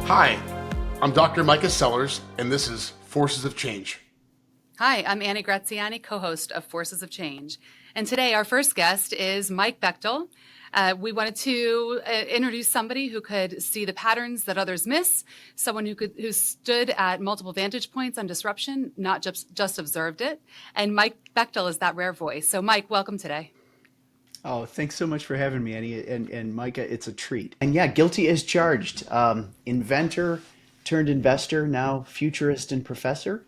Hi, I'm Dr. Mikah Sellers, and this is Forces of Change. Hi, I'm Annie Graziani, co-host of Forces of Change. And today our first guest is Mike Bechtel. We wanted to introduce somebody who could see the patterns that others miss, someone who stood at multiple vantage points on disruption, not just observed it. And Mike Bechtel is that rare voice. So Mike, welcome today. Oh, thanks so much for having me, Annie. And Micah, it's a treat. And yeah, guilty as charged. Inventor turned investor, now futurist and professor.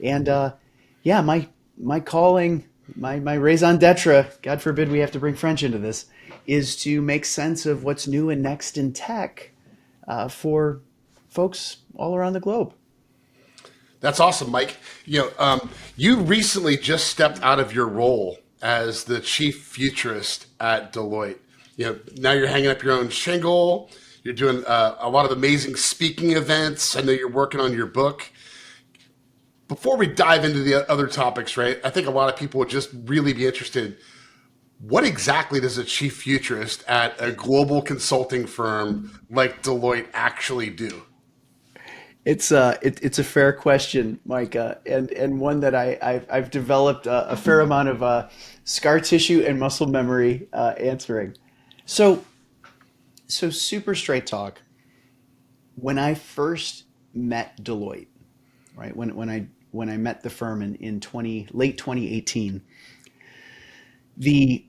And yeah, my calling, my raison d'etre, God forbid we have to bring French into this, is to make sense of what's new and next in tech for folks all around the globe. That's awesome, Mike. You recently just stepped out of your role as the Chief Futurist at Deloitte. Now you're hanging up your own shingle. You're doing a lot of amazing speaking events. I know you're working on your book. Before we dive into the other topics, right, I think a lot of people would just really be interested. What exactly does a chief futurist at a global consulting firm like Deloitte actually do? It's a fair question, Micah, and one that I've developed a fair amount of scar tissue and muscle memory answering. So super straight talk. When I first met Deloitte, right, when I met the firm in late 2018, the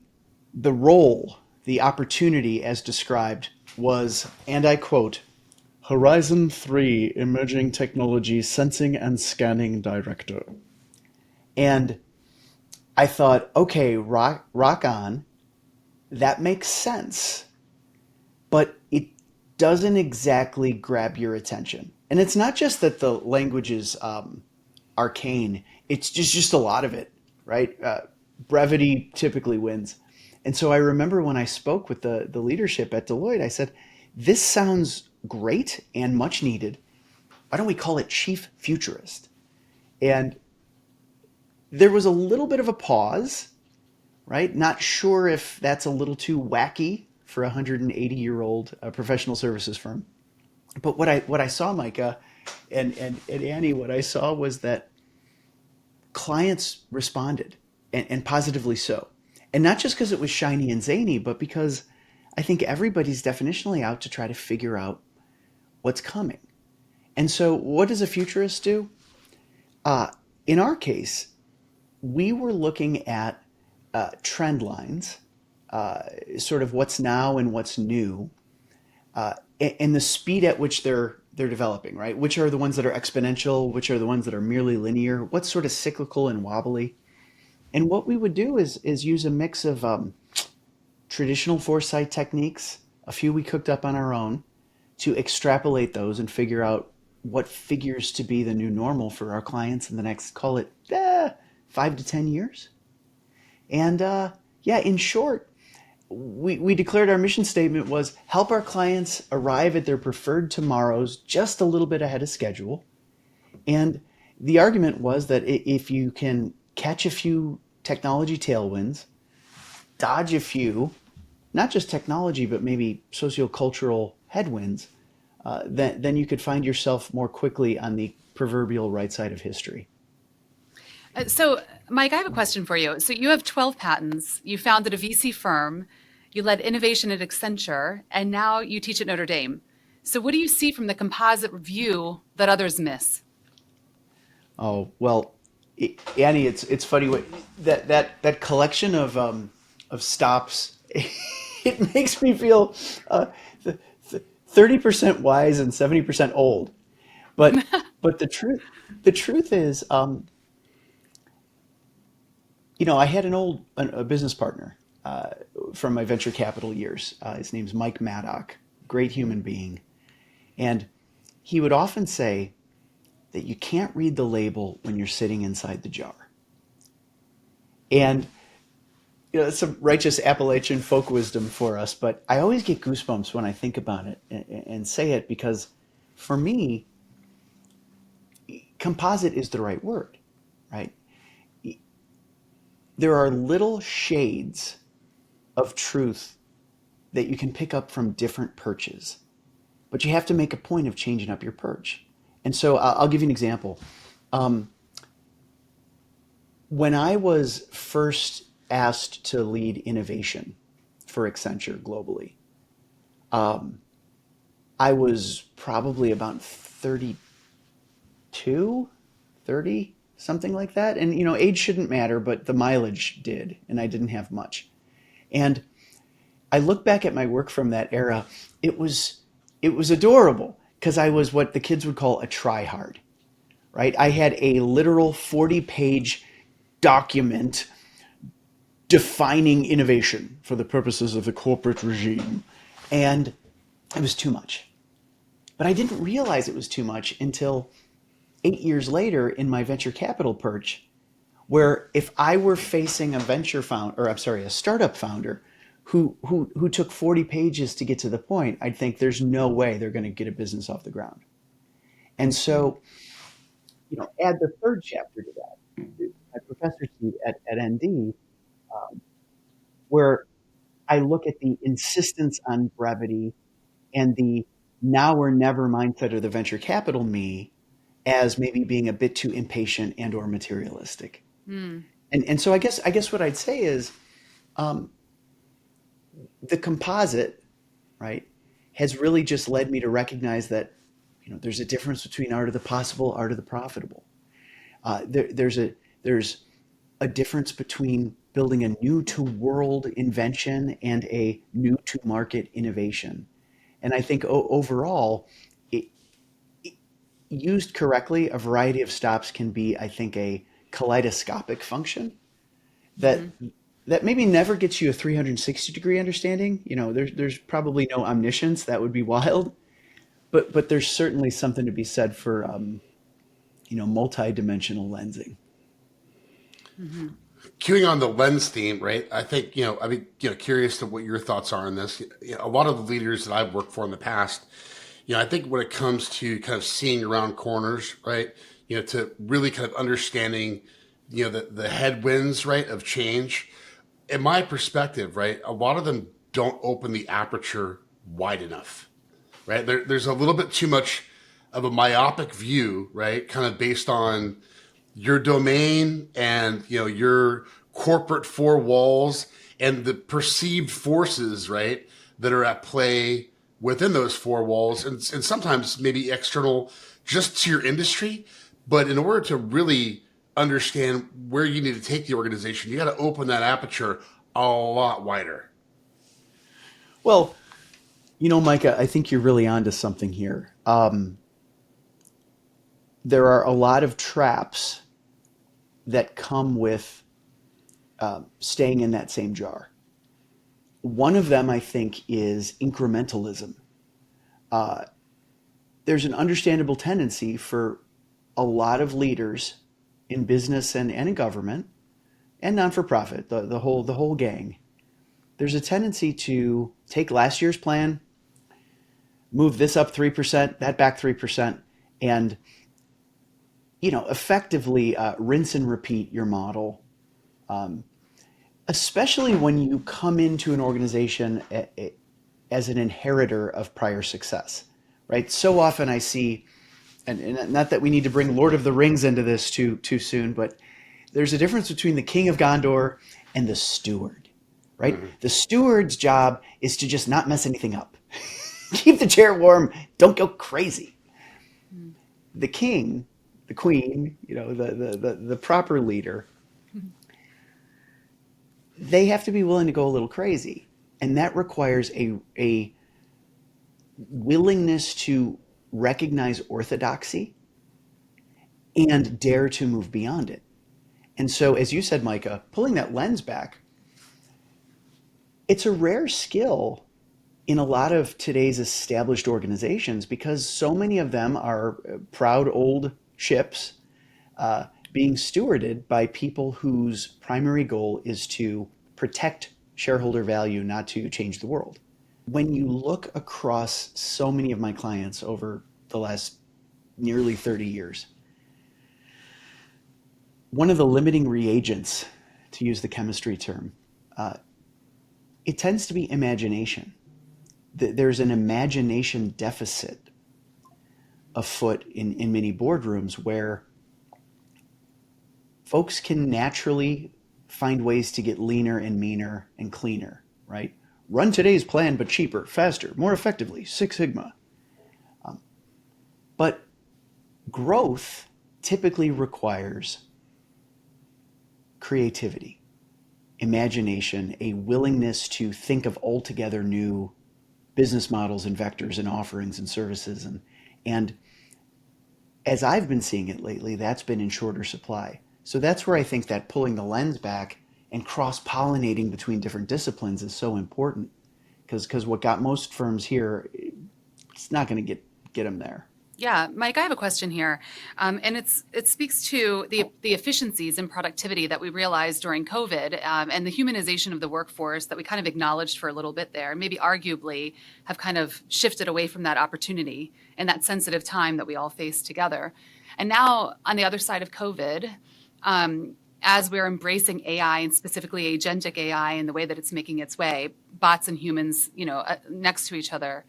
role, the opportunity as described was, and I quote, Horizon 3 Emerging Technology Sensing and Scanning Director. And I thought, okay, rock on, that makes sense, but it doesn't exactly grab your attention. And it's not just that the language is arcane, it's just a lot of it, right? Brevity typically wins. And so I remember when I spoke with the leadership at Deloitte, I said, this sounds great and much needed. Why don't we call it Chief Futurist? And there was a little bit of a pause, right? Not sure if that's a little too wacky for a 180-year-old professional services firm. But what I saw, Micah, and Annie, what I saw was that clients responded, and positively so. And not just because it was shiny and zany, but because I think everybody's definitionally out to try to figure out what's coming. And so what does a futurist do? In our case, we were looking at trend lines, sort of what's now and what's new, and the speed at which they're developing, right? Which are the ones that are exponential? Which are the ones that are merely linear? What's sort of cyclical and wobbly? And what we would do is use a mix of traditional foresight techniques, a few we cooked up on our own, to extrapolate those and figure out what figures to be the new normal for our clients in the next, call it 5 to 10 years. And yeah, in short, we declared our mission statement was help our clients arrive at their preferred tomorrows just a little bit ahead of schedule. And the argument was that if you can catch a few technology tailwinds, dodge a few, not just technology, but maybe sociocultural headwinds, then you could find yourself more quickly on the proverbial right side of history. So Mike, I have a question for you. So you have 12 patents, you founded a VC firm, you led innovation at Accenture, and now you teach at Notre Dame. So what do you see from the composite view that others miss? Oh, well, Annie, it's funny that collection of stops. It makes me feel 30% wise and 70% old. But the truth is, I had a business partner from my venture capital years. His name's Mike Maddock, great human being, and he would often say that you can't read the label when you're sitting inside the jar. And it's some righteous Appalachian folk wisdom for us, but I always get goosebumps when I think about it and say it because for me, composite is the right word, right? There are little shades of truth that you can pick up from different perches. but you have to make a point of changing up your perch. And so I'll give you an example. When I was first asked to lead innovation for Accenture globally, I was probably about 32, 30, something like that. And, age shouldn't matter, but the mileage did, and I didn't have much. And I look back at my work from that era. It was adorable because I was what the kids would call a tryhard, right? I had a literal 40-page document defining innovation for the purposes of the corporate regime. And it was too much. But I didn't realize it was too much until 8 years later in my venture capital perch, where if I were facing a a startup founder who took 40 pages to get to the point, I'd think there's no way they're going to get a business off the ground. And so, add the third chapter to that, my professor seat at ND, where I look at the insistence on brevity and the now or never mindset of the venture capital me as maybe being a bit too impatient and or materialistic. And so I guess what I'd say is the composite, right, has really just led me to recognize that there's a difference between art of the possible, art of the profitable. There's a difference between building a new to world invention and a new to market innovation. And I think overall, used correctly, a variety of stops can be, I think, a kaleidoscopic function that maybe never gets you a 360-degree understanding. There's probably no omniscience. That would be wild. But there's certainly something to be said for, multi-dimensional lensing. Queuing on the lens theme, right? I think, I'd be, curious to what your thoughts are on this. A lot of the leaders that I've worked for in the past, I think when it comes to kind of seeing around corners, right? To really kind of understanding, the headwinds, right, of change. In my perspective, right, a lot of them don't open the aperture wide enough, right? There's a little bit too much of a myopic view, right? Kind of based on your domain and, your corporate four walls and the perceived forces, right, that are at play within those four walls, and sometimes maybe external just to your industry. But in order to really understand where you need to take the organization, you got to open that aperture a lot wider. Well, Mikah, I think you're really onto something here. There are a lot of traps that come with staying in that same jar. One of them, I think, is incrementalism. There's an understandable tendency for a lot of leaders in business and in government and non-for-profit, the whole gang. There's a tendency to take last year's plan, move this up 3%, that back 3%, and effectively rinse and repeat your model, especially when you come into an organization as an inheritor of prior success, right? So often I see, and not that we need to bring Lord of the Rings into this too soon, but there's a difference between the king of Gondor and the steward, right? Mm-hmm. The steward's job is to just not mess anything up. Keep the chair warm, don't go crazy. Mm-hmm. The king, the queen, the proper leader, they have to be willing to go a little crazy. And that requires a willingness to recognize orthodoxy and dare to move beyond it. And so, as you said, Mikah, pulling that lens back, it's a rare skill in a lot of today's established organizations because so many of them are proud old ships being stewarded by people whose primary goal is to protect shareholder value, not to change the world. When you look across so many of my clients over the last nearly 30 years, one of the limiting reagents, to use the chemistry term, it tends to be imagination. there's an imagination deficit afoot in many boardrooms where folks can naturally find ways to get leaner and meaner and cleaner, right? Run today's plan, but cheaper, faster, more effectively, Six Sigma. But growth typically requires creativity, imagination, a willingness to think of altogether new business models and vectors and offerings and services. And as I've been seeing it lately, that's been in shorter supply. So that's where I think that pulling the lens back and cross-pollinating between different disciplines is so important, because what got most firms here, it's not going to get them there. Yeah, Mike, I have a question here, and it speaks to the efficiencies and productivity that we realized during COVID, and the humanization of the workforce that we kind of acknowledged for a little bit there, and maybe arguably have kind of shifted away from that opportunity and that sensitive time that we all faced together. And now on the other side of COVID, as we're embracing AI and specifically agentic AI and the way that it's making its way, bots and humans, next to each other.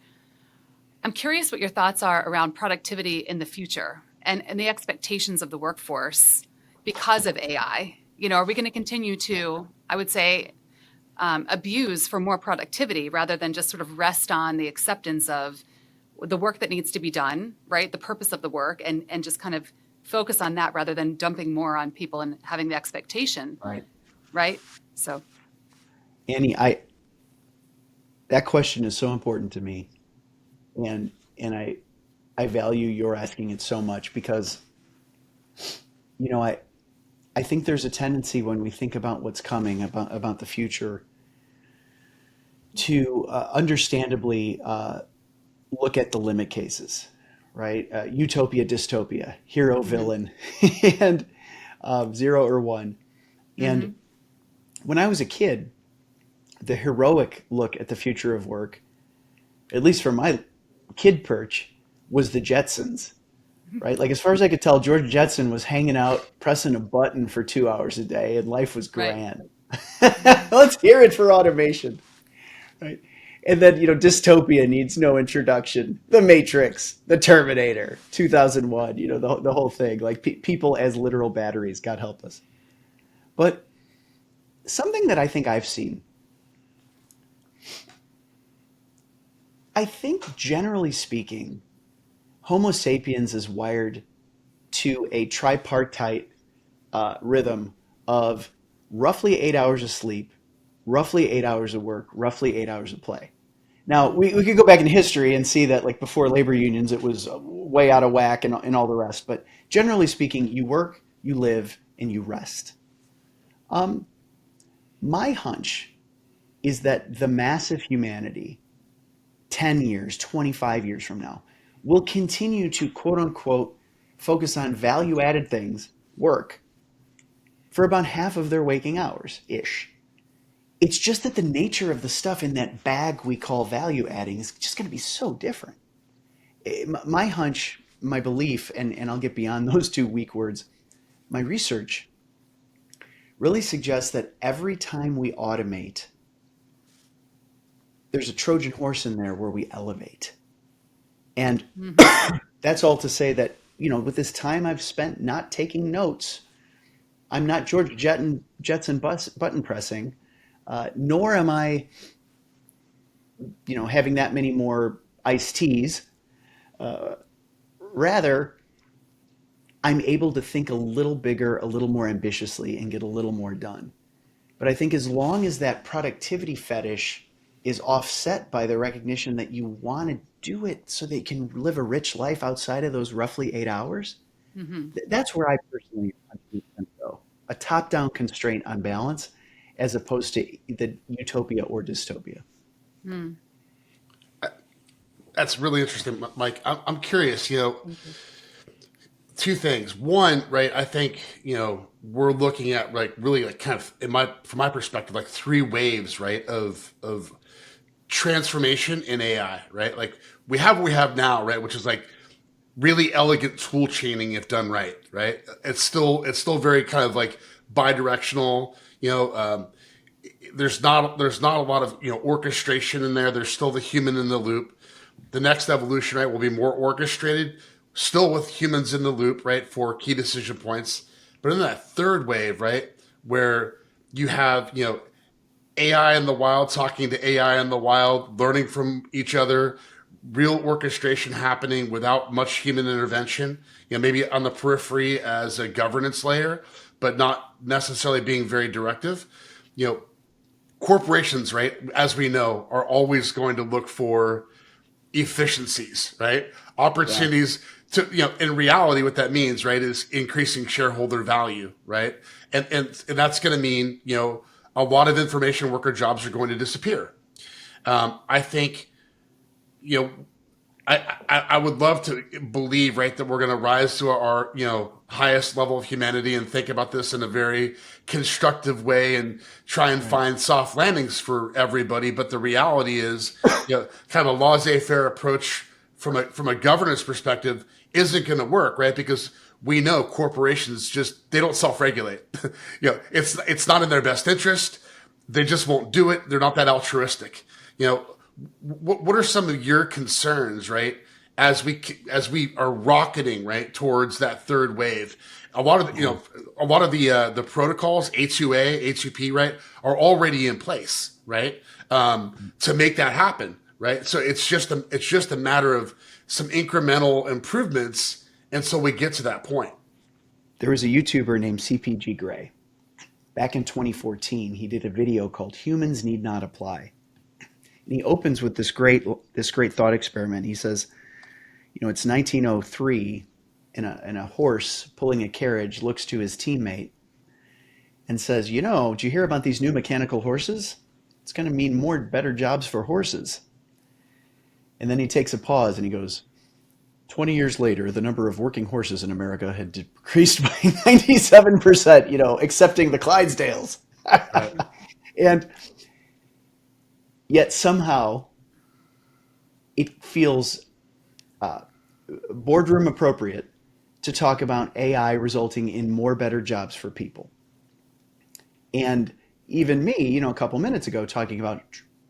I'm curious what your thoughts are around productivity in the future and the expectations of the workforce because of AI. Are we going to continue to, I would say, abuse for more productivity rather than just sort of rest on the acceptance of the work that needs to be done, right? The purpose of the work and just kind of focus on that rather than dumping more on people and having the expectation. Right. So, Annie, that question is so important to me. And I value your asking it so much because, I think there's a tendency when we think about what's coming, about the future, to understandably look at the limit cases, right? Utopia, dystopia, hero, villain, and 0 or 1. And when I was a kid, the heroic look at the future of work, at least from my kid perch, was the Jetsons, right? Like, as far as I could tell, George Jetson was hanging out, pressing a button for 2 hours a day, and life was grand. Right. Let's hear it for automation, right? And then, dystopia needs no introduction. The Matrix, the Terminator, 2001, the whole thing, like people as literal batteries, God help us. But something that I think I've seen, I think generally speaking, Homo sapiens is wired to a tripartite rhythm of roughly 8 hours of sleep, roughly 8 hours of work, roughly 8 hours of play. Now, we could go back in history and see that, like, before labor unions, it was way out of whack and all the rest. But generally speaking, you work, you live, and you rest. My hunch is that the mass of humanity, 10 years, 25 years from now, will continue to, quote unquote, focus on value-added things, work, for about half of their waking hours-ish. It's just that the nature of the stuff in that bag we call value-adding is just going to be so different. My hunch, my belief, and I'll get beyond those two weak words, my research really suggests that every time we automate, there's a Trojan horse in there where we elevate. And that's all to say that, with this time I've spent not taking notes, I'm not George Jetson button pressing, nor am I, having that many more iced teas. Rather, I'm able to think a little bigger, a little more ambitiously, and get a little more done. But I think as long as that productivity fetish is offset by the recognition that you want to do it so that you can live a rich life outside of those roughly 8 hours, that's where I personally go. A top-down constraint on balance as opposed to the utopia or dystopia. That's really interesting, Mike. I'm curious, two things. One, right, I think, we're looking at, like, really, like, kind of, from my perspective, like 3 waves, right, of transformation in AI, right? Like, we have what we have now, right, which is like really elegant tool chaining if done right, right? It's still very kind of like bi-directional, there's not a lot of orchestration in there. There's still the human in the loop. The next evolution, right, will be more orchestrated, still with humans in the loop, right, for key decision points. But in that third wave, right, where you have AI in the wild talking to AI in the wild, learning from each other, real orchestration happening without much human intervention, maybe on the periphery as a governance layer, but not necessarily being very directive. Corporations, right, as we know, are always going to look for efficiencies, right? Opportunities to, in reality, what that means, right, is increasing shareholder value, right? And that's going to mean, a lot of information worker jobs are going to disappear. I think, I would love to believe, right, that we're going to rise to our, highest level of humanity and think about this in a very constructive way and try and find soft landings for everybody. But the reality is, kind of a laissez-faire approach from a governance perspective isn't going to work, right? Because we know corporations they don't self-regulate. It's not in their best interest. They just won't do it. They're not that altruistic. What are some of your concerns, right? As we are rocketing right towards that third wave, a lot of the protocols A2A, A2P, right, are already in place, right, to make that happen, right. So it's just a matter of some incremental improvements, and so we get to that point. There was a YouTuber named CPG Gray. Back in 2014, he did a video called "Humans Need Not Apply." And he opens with this great thought experiment. He says, it's 1903, and a horse pulling a carriage looks to his teammate and says, "Did you hear about these new mechanical horses? It's going to mean better jobs for horses." And then he takes a pause and he goes, 20 years later, the number of working horses in America had decreased by 97%, excepting the Clydesdales. Right. And yet somehow it feels boardroom appropriate to talk about AI resulting in better jobs for people. And even me, a couple minutes ago, talking about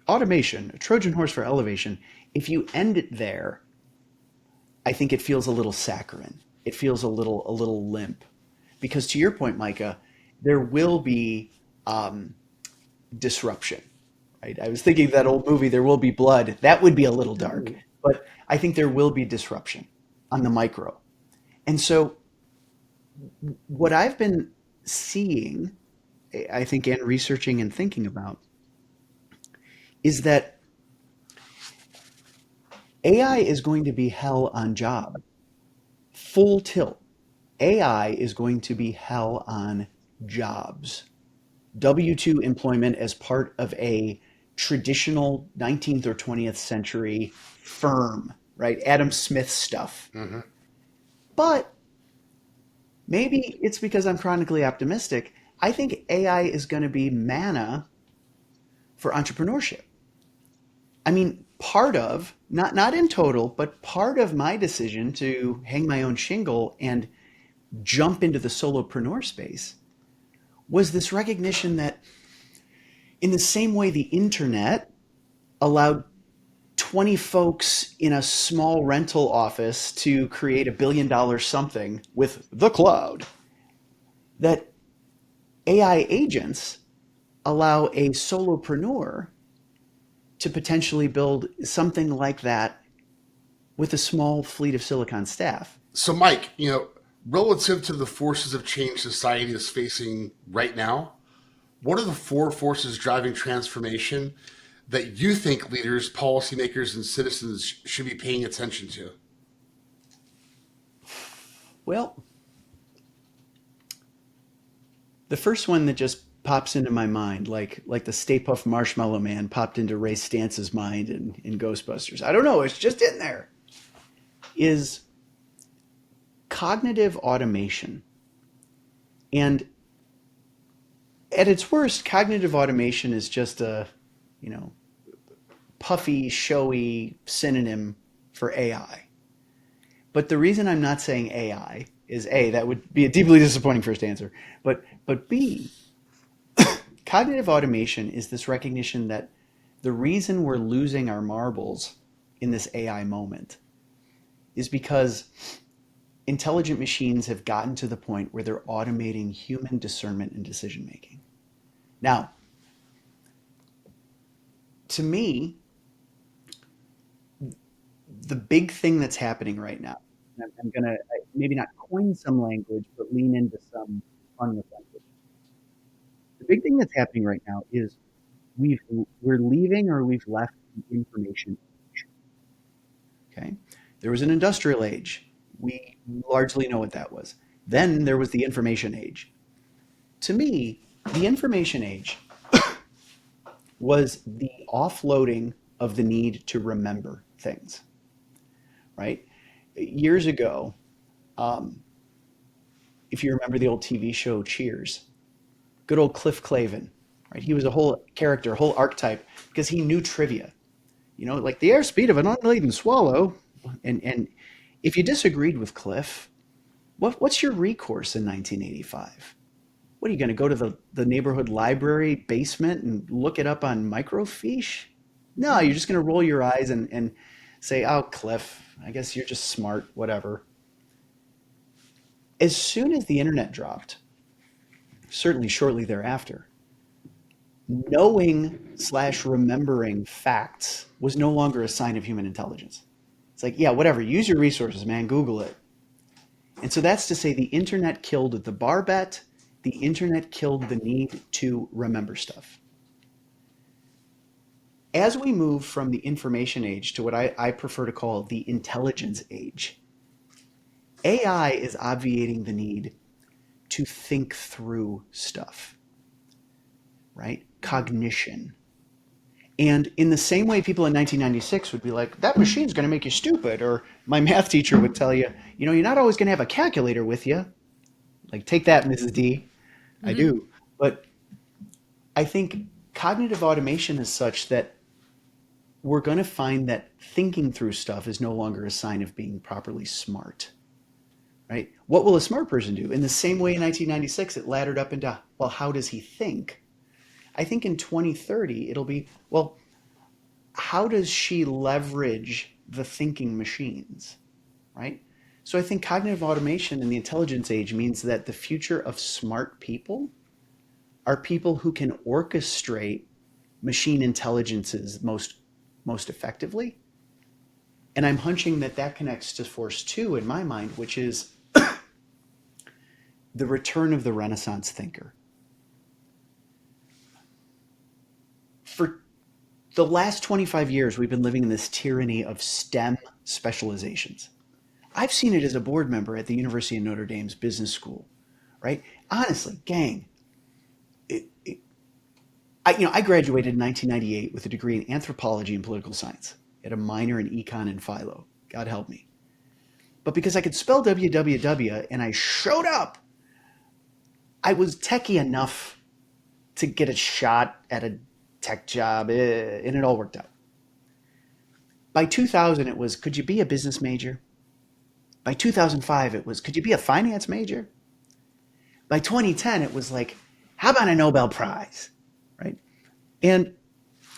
automation, a Trojan horse for elevation. If you end it there, I think it feels a little saccharine. It feels a little limp, because to your point, Mikah, there will be disruption. Right? I was thinking of that old movie, There Will Be Blood. That would be a little dark, but I think there will be disruption on the micro. And so what I've been seeing, I think, and researching and thinking about, is that AI is going to be hell on job. Full tilt. AI is going to be hell on jobs. W-2 employment as part of a traditional 19th or 20th century firm, right? Adam Smith stuff. Mm-hmm. But maybe it's because I'm chronically optimistic. I think AI is going to be manna for entrepreneurship. I mean, part of, not in total, but part of my decision to hang my own shingle and jump into the solopreneur space was this recognition that in the same way the internet allowed 20 folks in a small rental office to create $1 billion something with the cloud, that AI agents allow a solopreneur to potentially build something like that with a small fleet of Silicon staff. So, Mike, relative to the forces of change society is facing right now, what are the 4 forces driving transformation that you think leaders, policymakers, and citizens should be paying attention to? Well, the first one that just pops into my mind, like the Stay Puft Marshmallow Man popped into Ray Stance's mind in Ghostbusters. I don't know, it's just in there. Is cognitive automation. And at its worst, cognitive automation is just a, puffy, showy synonym for AI. But the reason I'm not saying AI is A, that would be a deeply disappointing first answer, but B, Cognitive automation is this recognition that the reason we're losing our marbles in this AI moment is because intelligent machines have gotten to the point where they're automating human discernment and decision making. Now, to me, the big thing that's happening right now, and I'm going to maybe not coin some language, but lean into some fun with language. The big thing that's happening right now is we're leaving or we've left the information age. Okay, there was an industrial age. We largely know what that was. Then there was the information age. To me, the information age was the offloading of the need to remember things, right? Years ago, if you remember the old TV show Cheers, good old Cliff Clavin, right? He was a whole character, a whole archetype, because he knew trivia. You know, like the airspeed of an unladen swallow. And if you disagreed with Cliff, what's your recourse in 1985? What are you going to go to the neighborhood library basement and look it up on microfiche? No, you're just going to roll your eyes and say, oh, Cliff, I guess you're just smart, whatever. As soon as the internet dropped, certainly shortly thereafter, knowing/remembering facts was no longer a sign of human intelligence. It's like, yeah, whatever, use your resources, man, Google it. And so that's to say the internet killed the bar bet, the internet killed the need to remember stuff. As we move from the information age to what I prefer to call the intelligence age, AI is obviating the need to think through stuff, right? Cognition. And in the same way people in 1996 would be like, that machine's going to make you stupid. Or my math teacher would tell you, you know, you're not always going to have a calculator with you. Like, take that, Mrs. D. I do. But I think cognitive automation is such that we're going to find that thinking through stuff is no longer a sign of being properly smart, right? What will a smart person do? In the same way in 1996, it laddered up into, well, how does he think? I think in 2030, it'll be, well, how does she leverage the thinking machines, right? So I think cognitive automation in the intelligence age means that the future of smart people are people who can orchestrate machine intelligences most effectively. And I'm hunching that connects to force 2 in my mind, which is the return of the Renaissance thinker. For the last 25 years, we've been living in this tyranny of STEM specializations. I've seen it as a board member at the University of Notre Dame's business school, right? Honestly, gang, I graduated in 1998 with a degree in anthropology and political science. I had a minor in econ and philo. God help me. But because I could spell www and I showed up, I was techie enough to get a shot at a tech job, and it all worked out. By 2000, it was, could you be a business major? By 2005, it was, could you be a finance major? By 2010, it was like, how about a Nobel Prize, right? And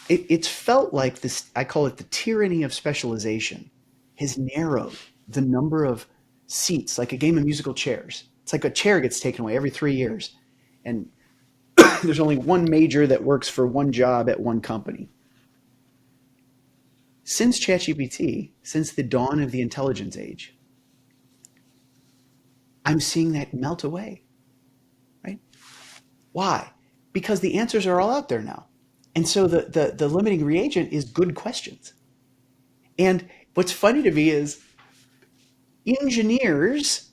it's felt like this, I call it the tyranny of specialization, has narrowed the number of seats, like a game of musical chairs. It's like a chair gets taken away every 3 years. And there's only one major that works for one job at one company. Since ChatGPT, since the dawn of the intelligence age, I'm seeing that melt away, right? Why? Because the answers are all out there now. And so the limiting reagent is good questions. And what's funny to me is engineers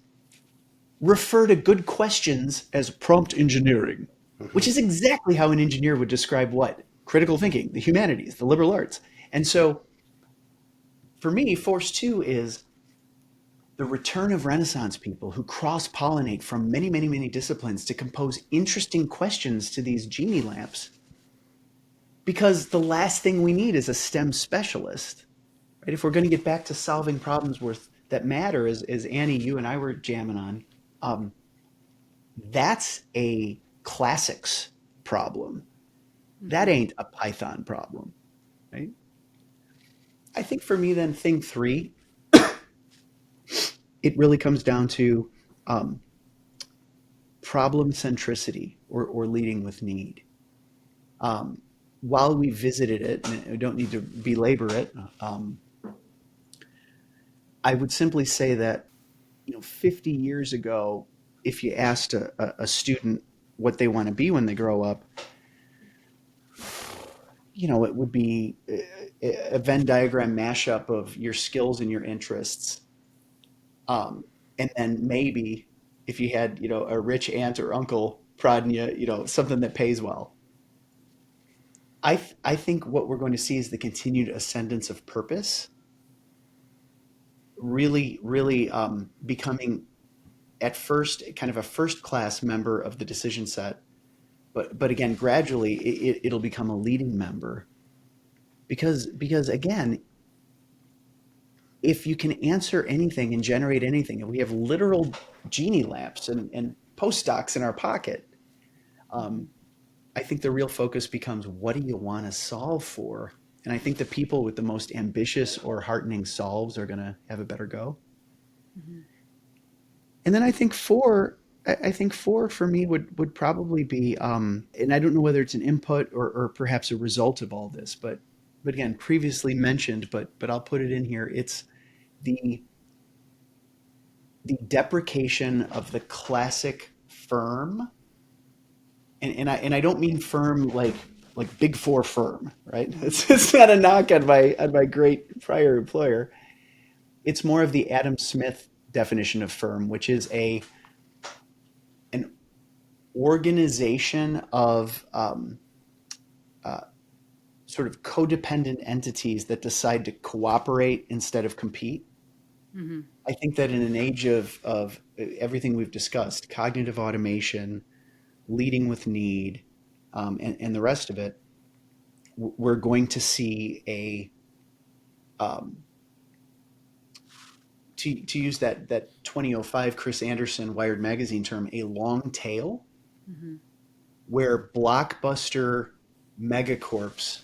refer to good questions as prompt engineering, which is exactly how an engineer would describe what? Critical thinking, the humanities, the liberal arts. And so for me, force 2 is the return of Renaissance people who cross-pollinate from many, many, many disciplines to compose interesting questions to these genie lamps. Because the last thing we need is a STEM specialist, right? If we're going to get back to solving problems that matter, as Annie, you and I were jamming on, that's a classics problem, That ain't a Python problem, right? I think for me, then, thing three, it really comes down to um, problem centricity or leading with need. Um, while we visited it, and I don't need to belabor it, um, I would simply say that 50 years ago, if you asked a student what they want to be when they grow up, it would be a Venn diagram mashup of your skills and your interests. And then maybe if you had, a rich aunt or uncle prodding you, something that pays well. I think what we're going to see is the continued ascendance of purpose, really, really becoming at first kind of a first class member of the decision set. But again, gradually it'll become a leading member because again, if you can answer anything and generate anything, and we have literal genie lamps and postdocs in our pocket, I think the real focus becomes what do you want to solve for? And I think the people with the most ambitious or heartening solves are going to have a better go. Mm-hmm. And then I think four for me would probably be, and I don't know whether it's an input or perhaps a result of all this, but again, previously mentioned, but I'll put it in here. It's the deprecation of the classic firm, and I don't mean firm like Big Four firm, right? It's not a knock on my great prior employer. It's more of the Adam Smith definition of firm, which is an organization of sort of codependent entities that decide to cooperate instead of compete. Mm-hmm. I think that in an age of everything we've discussed, cognitive automation, leading with need, and the rest of it, we're going to see to use that 2005 Chris Anderson Wired magazine term, a long tail, mm-hmm. where blockbuster megacorps,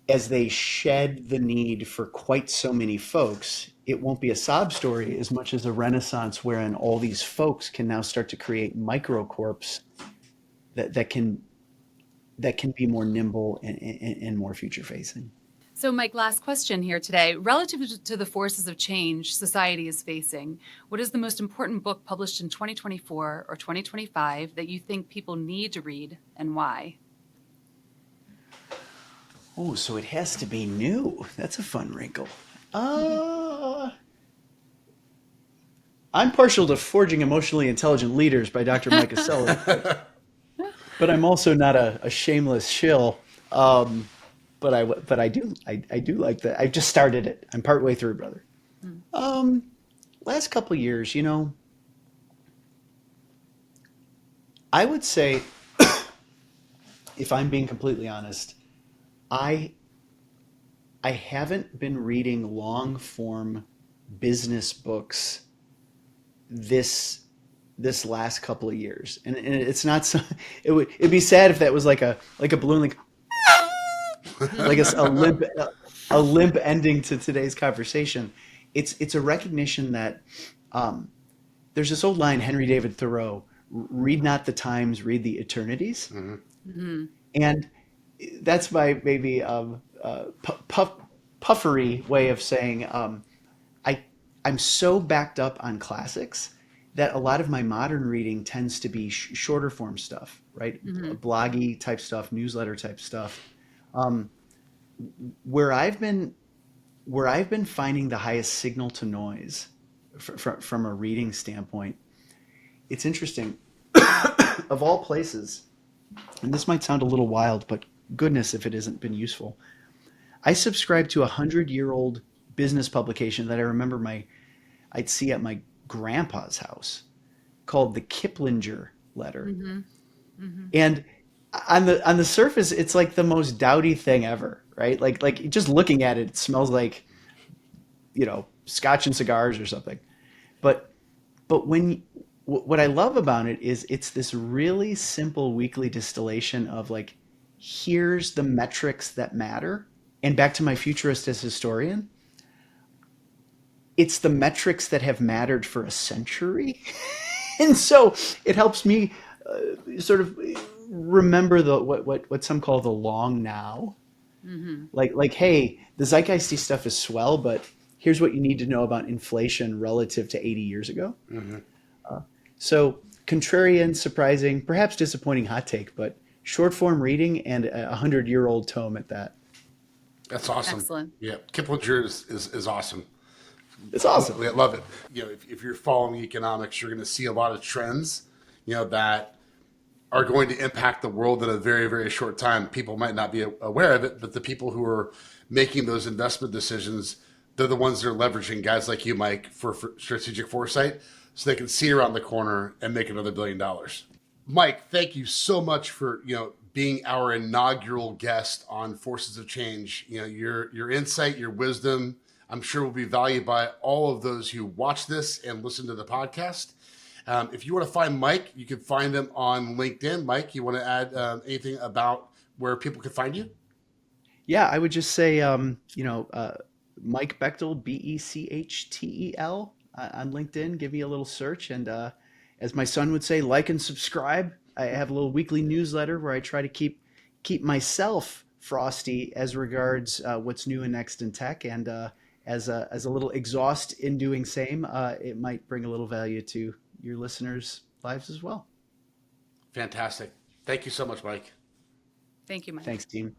as they shed the need for quite so many folks, it won't be a sob story as much as a renaissance wherein all these folks can now start to create microcorps that can be more nimble and more future facing. So Mike, last question here today. Relative to the forces of change society is facing, what is the most important book published in 2024 or 2025 that you think people need to read and why? Oh, so it has to be new. That's a fun wrinkle. I'm partial to Forging Emotionally Intelligent Leaders by Dr. Mikah Bechtel, but I'm also not a shameless shill. But I do like that. I just started it. I'm partway through, brother. Last couple of years, I would say, if I'm being completely honest, I haven't been reading long form business books this last couple of years, and it's not so. It'd be sad if that was like a balloon, like a limp ending to today's conversation. It's a recognition that there's this old line, Henry David Thoreau: "Read not the times, read the eternities." Mm-hmm. Mm-hmm. And that's my maybe puffery way of saying I'm so backed up on classics that a lot of my modern reading tends to be shorter form stuff, right? Mm-hmm. Bloggy type stuff, newsletter type stuff. Where I've been finding the highest signal to noise from a reading standpoint, it's interesting. Of all places, and this might sound a little wild, but goodness if it hasn't been useful. I subscribe to a 100-year-old business publication that I remember I'd see at my grandpa's house, called the Kiplinger Letter. Mm-hmm. Mm-hmm. And on the surface, it's like the most dowdy thing ever, right? Like just looking at it, it smells like, scotch and cigars or something. But what I love about it is it's this really simple weekly distillation of like here's the metrics that matter. And back to my futurist as historian, it's the metrics that have mattered for a century. And so it helps me sort of remember what some call the long now. Like, hey, the zeitgeisty stuff is swell, but here's what you need to know about inflation relative to 80 years ago. So contrarian, surprising, perhaps disappointing hot take, but short form reading and a 100-year-old tome at that. That's awesome. Excellent. Yeah, Kiplinger is awesome. It's awesome. I love it. If you're following economics, you're going to see a lot of trends, that are going to impact the world in a very, very short time. People might not be aware of it, but the people who are making those investment decisions, they're the ones that are leveraging guys like you, Mike, for strategic foresight, so they can see around the corner and make another $1 billion. Mike, thank you so much for being our inaugural guest on Forces of Change. Your insight, your wisdom, I'm sure will be valued by all of those who watch this and listen to the podcast. If you want to find Mike, you can find him on LinkedIn. Mike, you want to add anything about where people can find you? Yeah, I would just say, Mike Bechtel, Bechtel, on LinkedIn. Give me a little search. And as my son would say, like and subscribe. I have a little weekly newsletter where I try to keep myself frosty as regards what's new and next in tech. And as a little exhaust in doing same, it might bring a little value to your listeners' lives as well. Fantastic. Thank you so much, Mike. Thank you, Mike. Thanks, team.